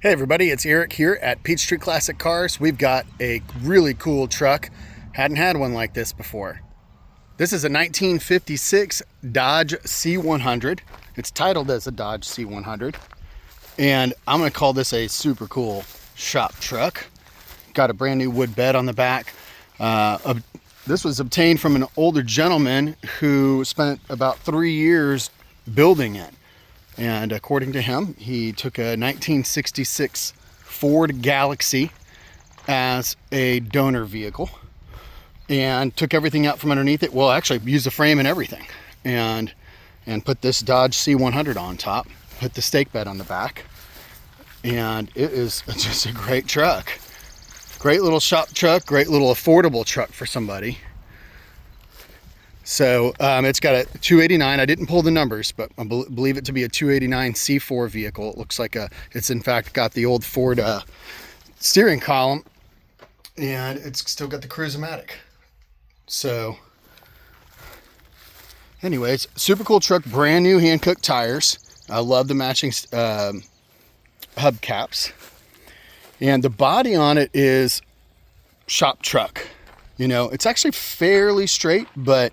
Hey everybody, it's Eric here at Peachtree Classic Cars. We've got a really cool truck. Hadn't had one like this before. This is a 1956 Dodge C100. It's titled as a Dodge C100. And I'm gonna call this a super cool shop truck. Got a brand new wood bed on the back. This was obtained from an older gentleman who spent about 3 years building it. And according to him, he took a 1966 Ford Galaxy as a donor vehicle and took everything out from underneath it. Well, actually used the frame and everything, and put this Dodge C100 on top, put the stake bed on the back, and it is just a great truck. Great little shop truck, great little affordable truck for somebody. So it's got a 289. I didn't pull the numbers, but I believe it to be a 289 C4 vehicle. It looks like it's in fact got the old Ford steering column, and it's still got the Cruise-O-Matic. So anyways, super cool truck, brand new hand-cooked tires. I love the matching hubcaps. And the body on it is shop truck. You know, it's actually fairly straight, but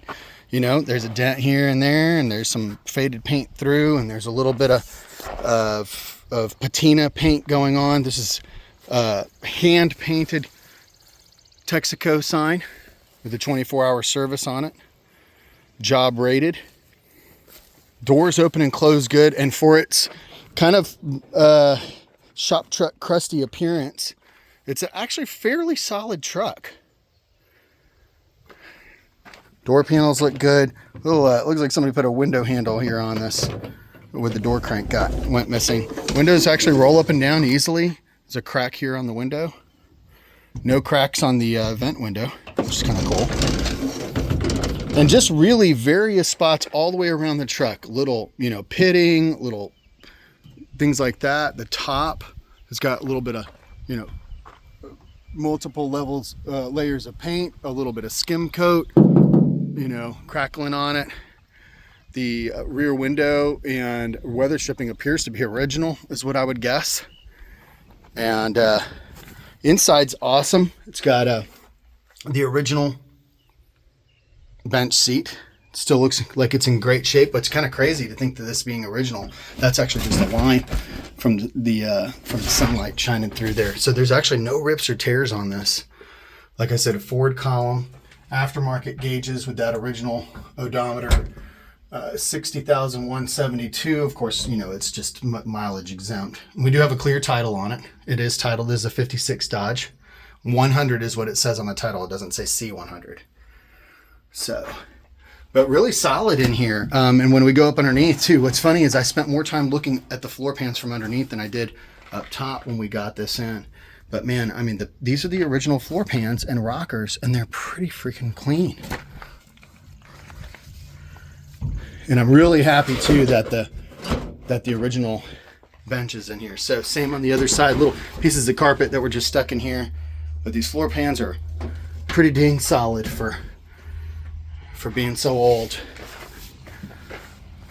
you know, there's a dent here and there, and there's some faded paint through, and there's a little bit of patina paint going on. This is hand painted Texaco sign with a 24-hour service on it. Job rated. Doors open and close good, and for its kind of shop truck crusty appearance, it's actually fairly solid truck. Door panels look good. Little, looks like somebody put a window handle here on this where the door crank went missing. Windows actually roll up and down easily. There's a crack here on the window. No cracks on the vent window, which is kind of cool. And just really various spots all the way around the truck. Little, you know, pitting, little things like that. The top has got a little bit of, you know, multiple levels, layers of paint, a little bit of skim coat, you know, crackling on it. The rear window and weather stripping appears to be original, is what I would guess. And inside's awesome. It's got the original bench seat. It still looks like it's in great shape, but it's kind of crazy to think that this being original. That's actually just a line from the sunlight shining through there. So there's actually no rips or tears on this. Like I said, a Ford column, aftermarket gauges with that original odometer, 60,172. Of course, you know, it's just mileage exempt. We do have a clear title on it. It is titled as a 56 Dodge. 100 is what it says on the title. It doesn't say C100. So, but really solid in here. And when we go up underneath too, what's funny is I spent more time looking at the floor pans from underneath than I did up top when we got this in. But man, I mean, these are the original floor pans and rockers, and they're pretty freaking clean. And I'm really happy too that the original bench is in here. So same on the other side, little pieces of carpet that were just stuck in here. But these floor pans are pretty dang solid for being so old.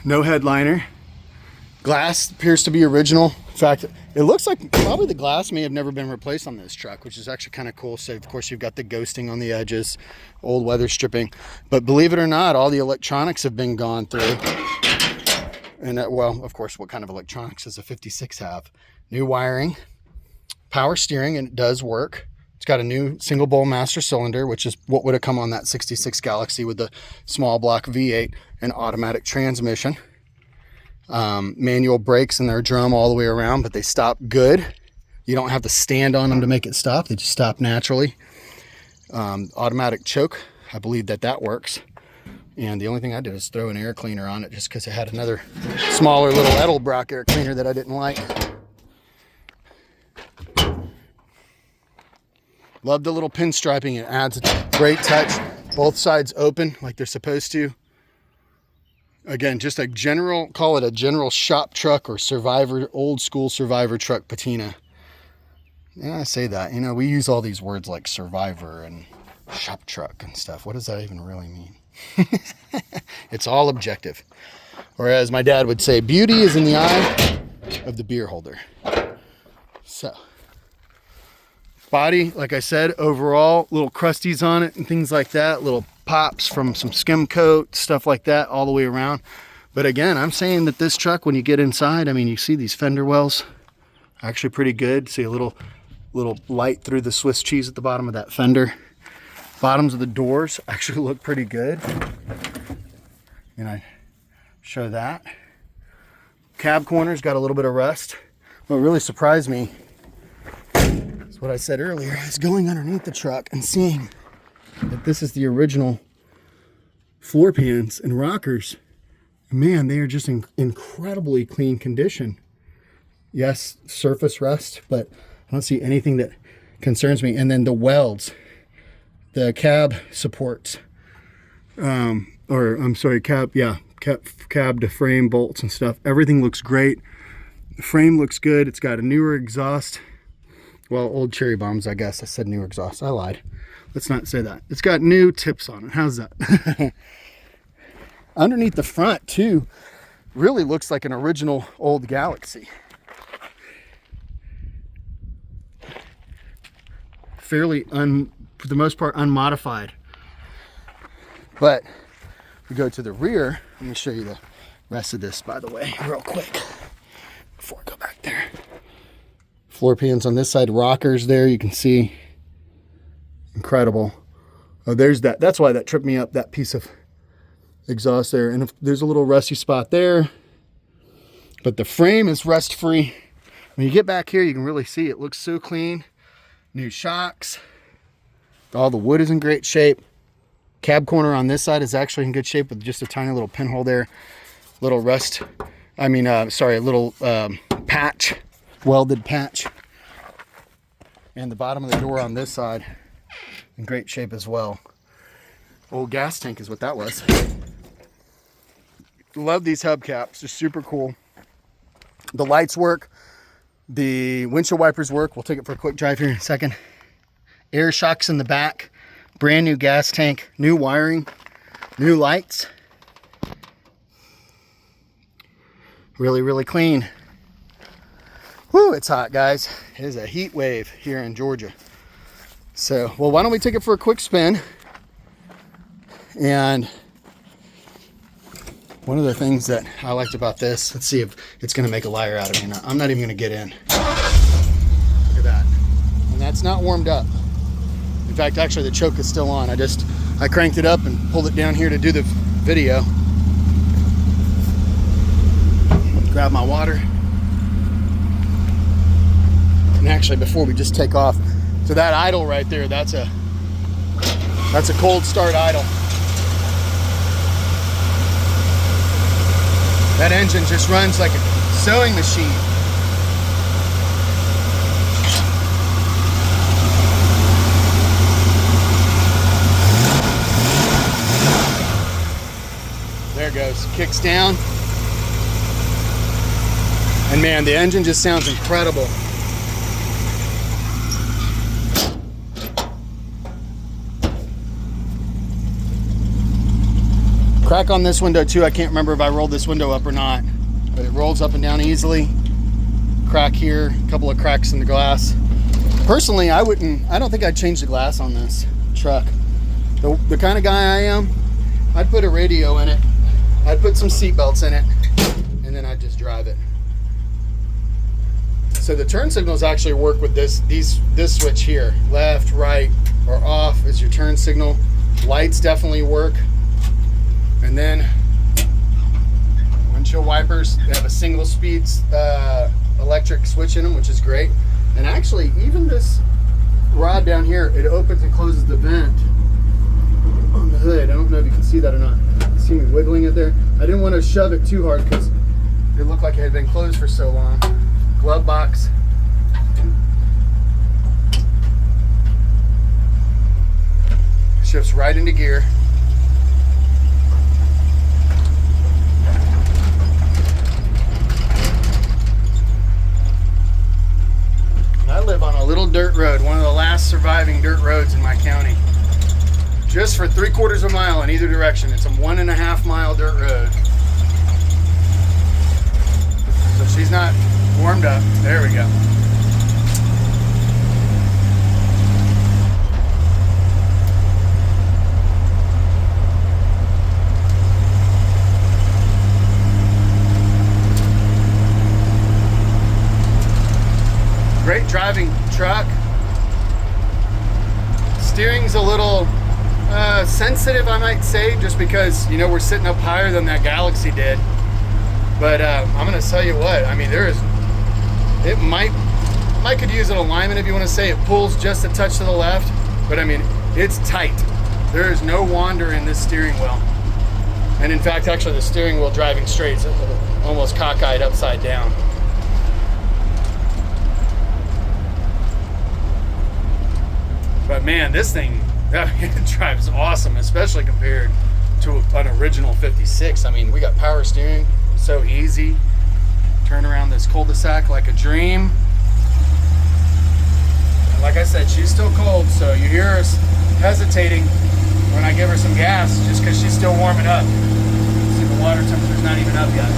No headliner. Glass appears to be original. In fact, it looks like probably the glass may have never been replaced on this truck, which is actually kind of cool. So of course you've got the ghosting on the edges, old weather stripping, but believe it or not, all the electronics have been gone through. And well, of course, what kind of electronics does a 56 have? New wiring, power steering, and it does work. It's got a new single bowl master cylinder, which is what would have come on that 66 Galaxy with the small block V8 and automatic transmission. Manual brakes and their drum all the way around, but they stop good. You don't have to stand on them to make it stop. They just stop naturally. Automatic choke, I believe that works. And the only thing I did is throw an air cleaner on it just because it had another smaller little Edelbrock air cleaner that I didn't like. Love the little pinstriping. It adds a great touch. Both sides open like they're supposed to. Again, just a general, call it a general shop truck or survivor, old school survivor truck patina. Yeah, I say that. You know, we use all these words like survivor and shop truck and stuff. What does that even really mean? It's all objective. Or as my dad would say, beauty is in the eye of the beer holder. So body, like I said, overall little crusties on it and things like that, little pops from some skim coat, stuff like that all the way around. But again, I'm saying that this truck, when you get inside, I mean, you see these fender wells, actually pretty good. See a little light through the Swiss cheese at the bottom of that fender. Bottoms of the doors actually look pretty good. And I show that. Cab corners got a little bit of rust. What really surprised me is what I said earlier, is going underneath the truck and seeing that this is the original floor pans and rockers. Man, they are just in incredibly clean condition. Yes, surface rust, but I don't see anything that concerns me. And then the welds, the cab supports, cab to frame bolts and stuff. Everything looks great. The frame looks good. It's got a newer exhaust. Well, old cherry bombs, I guess. I said newer exhaust. I lied. Let's not say that. It's got new tips on it. How's that? Underneath the front, too, really looks like an original old Galaxy. Fairly, for the most part, unmodified. But we go to the rear. Let me show you the rest of this, by the way, real quick, before I go back there. Floor pans on this side, rockers there, you can see. Incredible. Oh, there's that. That's why that tripped me up, that piece of exhaust there. And if there's a little rusty spot there, but the frame is rust free. When you get back here, you can really see it looks so clean. New shocks. All the wood is in great shape. Cab corner on this side is actually in good shape with just a tiny little pinhole there. Little little patch, welded patch. And the bottom of the door on this side in great shape as well. Old gas tank is what that was. Love these hubcaps, they're super cool. The lights work, the windshield wipers work. We'll take it for a quick drive here in a second. Air shocks in the back, brand new gas tank, new wiring, new lights. Really, really clean. Woo, it's hot, guys. It is a heat wave here in Georgia. So, well, why don't we take it for a quick spin? And one of the things that I liked about this, let's see if it's going to make a liar out of me. I'm not even going to get in. Look at that. And that's not warmed up. In fact, actually the choke is still on. I cranked it up and pulled it down here to do the video. Grab my water. And actually, before we just take off, so that idle right there, that's a cold start idle. That engine just runs like a sewing machine. There it goes, kicks down. And man, the engine just sounds incredible. Crack on this window too. I can't remember if I rolled this window up or not, but it rolls up and down easily. Crack here, a couple of cracks in the glass. Personally, I don't think I'd change the glass on this truck. The kind of guy I am, I'd put a radio in it, I'd put some seat belts in it, and then I'd just drive it. So the turn signals actually work with this switch here. Left, right, or off is your turn signal. Lights definitely work. And then windshield wipers, they have a single speed electric switch in them, which is great. And actually, even this rod down here, it opens and closes the vent on the hood. I don't know if you can see that or not. You see me wiggling it there? I didn't want to shove it too hard because it looked like it had been closed for so long. Glove box. Shifts right into gear. I live on a little dirt road, one of the last surviving dirt roads in my county. Just for 3/4 of a mile in either direction. It's a 1.5 mile dirt road. So she's not warmed up. There we go. Great driving truck. Steering's a little sensitive, I might say, just because, you know, we're sitting up higher than that Galaxy did. But I'm gonna tell you what, I mean, it might could use an alignment if you want to say it pulls just a touch to the left, but I mean, it's tight. There is no wander in this steering wheel. And in fact, actually the steering wheel driving straight is almost cockeyed upside down. But man, this thing, it drives awesome, especially compared to an original 56. I mean, we got power steering, so easy. Turn around this cul-de-sac like a dream. And like I said, she's still cold, so you hear us hesitating when I give her some gas, just because she's still warming up. See, the water temperature's not even up yet.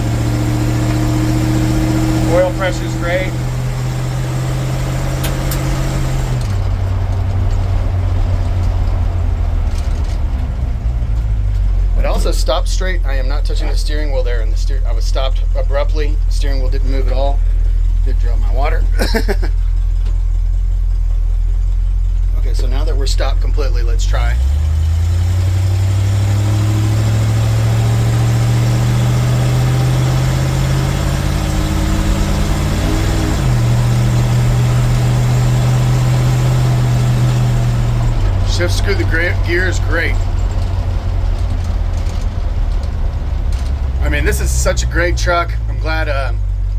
Oil pressure's great. Also stopped straight. I am not touching the steering wheel there, and I was stopped abruptly. The steering wheel didn't move at all. Did drop my water. Okay, so now that we're stopped completely, let's try. Shift screw the gears great. I mean, this is such a great truck. I'm glad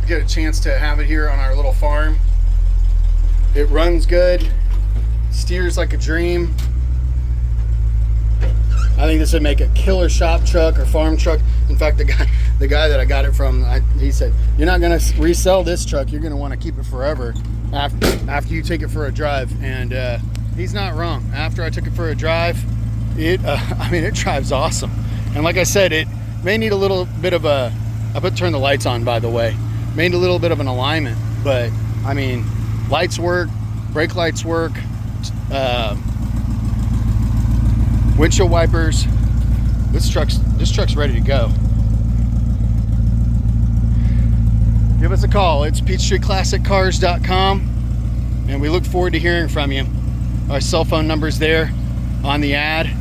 we get a chance to have it here on our little farm. It runs good, steers like a dream. I think this would make a killer shop truck or farm truck. In fact, the guy that I got it from, he said, "You're not gonna resell this truck. You're gonna want to keep it forever after you take it for a drive." And he's not wrong. After I took it for a drive, I mean, it drives awesome. And like I said, it may need a little bit of a, turn the lights on, by the way. May need a little bit of an alignment, but I mean, lights work, brake lights work, windshield wipers. This truck's ready to go. Give us a call. It's PeachTreeClassicCars.com, and we look forward to hearing from you. Our cell phone number's there on the ad.